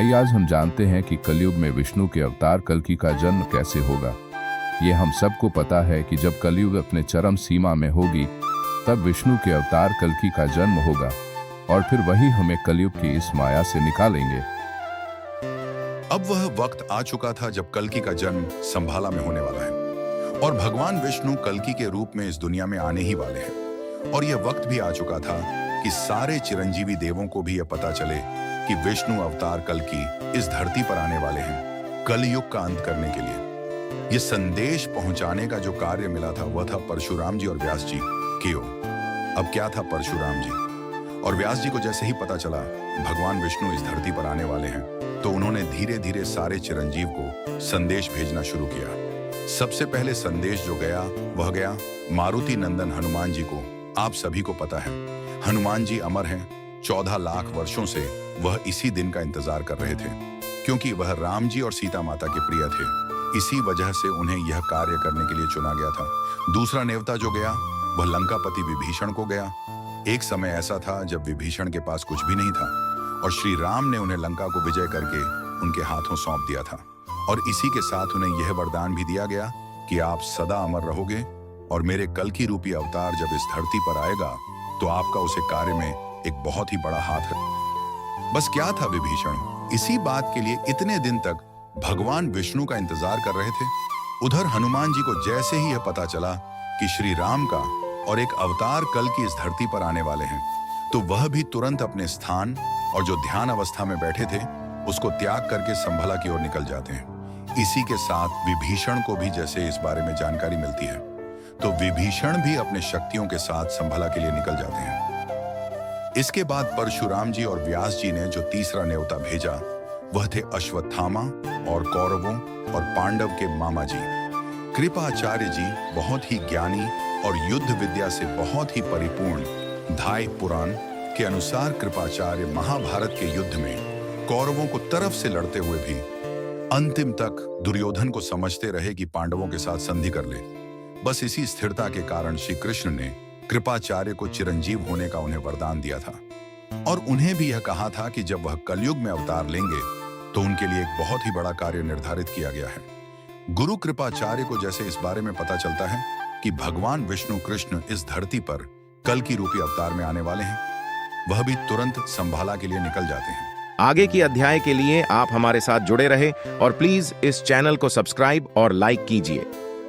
आइए आज हम जानते हैं कि कलयुग में विष्णु के अवतार कल्कि का जन्म कैसे होगा। ये हम सबको पता है कि जब कलयुग अपने चरम सीमा में होगी तब विष्णु के अवतार कल्कि का जन्म होगा और फिर वही हमें कलयुग की इस माया से निकालेंगे। अब वह वक्त आ चुका था जब कल्कि का जन्म संभाला में होने वाला है और भगवान विष्णु कल्कि के रूप में इस दुनिया में आने ही वाले हैं। और यह वक्त भी आ चुका था कि सारे चिरंजीवी देवों को भी यह पता चले कि विष्णु अवतार कल्कि इस धरती पर आने वाले हैं कलयुग का अंत करने के लिए। यह संदेश पहुंचाने का जो कार्य मिला था वह था परशुराम जी और व्यास जी क्यों। अब क्या था, परशुराम जी और व्यास जी को जैसे ही पता चला भगवान विष्णु इस धरती पर आने वाले हैं तो उन्होंने धीरे धीरे सारे चिरंजीव को संदेश भेजना शुरू किया। सबसे पहले संदेश जो गया वह गया मारुति नंदन हनुमान जी को। आप सभी को पता है हनुमान जी अमर हैं। 14 लाख वर्षों से वह इसी दिन का इंतजार कर रहे थे क्योंकि वह राम जी और सीता माता के प्रिय थे। इसी वजह से उन्हें यह कार्य करने के लिए चुना गया था। दूसरा नेवता जो गया वह लंकापति विभीषण को गया। एक समय ऐसा था जब विभीषण के पास कुछ भी नहीं था और श्री राम ने उन्हें लंका को विजय करके उनके हाथों सौंप दिया था। और इसी के साथ उन्हें यह वरदान भी दिया गया कि आप सदा अमर रहोगे और मेरे कल्कि रूपी अवतार जब इस धरती पर आएगा तो आपका उसे कार्य में एक बहुत ही बड़ा हाथ है। बस क्या था विभीषण इसी बात के लिए इतने दिन तक भगवान विष्णु का इंतजार कर रहे थे। उधर हनुमान जी को जैसे ही यह पता चला कि श्री राम का और एक अवतार कल्कि इस धरती पर आने वाले हैं तो वह भी तुरंत अपने स्थान और जो ध्यान अवस्था में बैठे थे उसको त्याग करके संभला की ओर निकल जाते हैं। इसी के साथ विभीषण को भी जैसे इस बारे में जानकारी मिलती है तो विभीषण भी अपने शक्तियों के साथ संभला के लिए निकल जाते हैं। इसके बाद परशुराम जी और व्यास जी ने जो तीसरा न्योता भेजा वह थे अश्वत्थामा और कौरवों और पांडव के मामा जी कृपाचार्य जी। बहुत ही ज्ञानी और युद्ध विद्या से बहुत ही परिपूर्ण धाय पुराण के अनुसार कृपाचार्य महाभारत के युद्ध में कौरवों को तरफ से लड़ते हुए भी अंतिम तक दुर्योधन को समझते रहे कि पांडवों के साथ संधि कर ले। बस इसी स्थिरता के कारण श्री कृष्ण ने कृपाचार्य को चिरंजीव होने का उन्हें वरदान दिया था और उन्हें भी यह कहा था कि जब वह कलयुग में अवतार लेंगे तो उनके लिए एक बहुत ही बड़ा कार्य निर्धारित किया गया है। गुरु कृपाचार्य को जैसे इस बारे में पता चलता है कि भगवान विष्णु कृष्ण इस धरती पर कल्कि रूपी अवतार में आने वाले हैं वह भी तुरंत संभाला के लिए निकल जाते हैं। आगे की अध्याय के लिए आप हमारे साथ जुड़े रहे और प्लीज इस चैनल को सब्सक्राइब और लाइक कीजिए।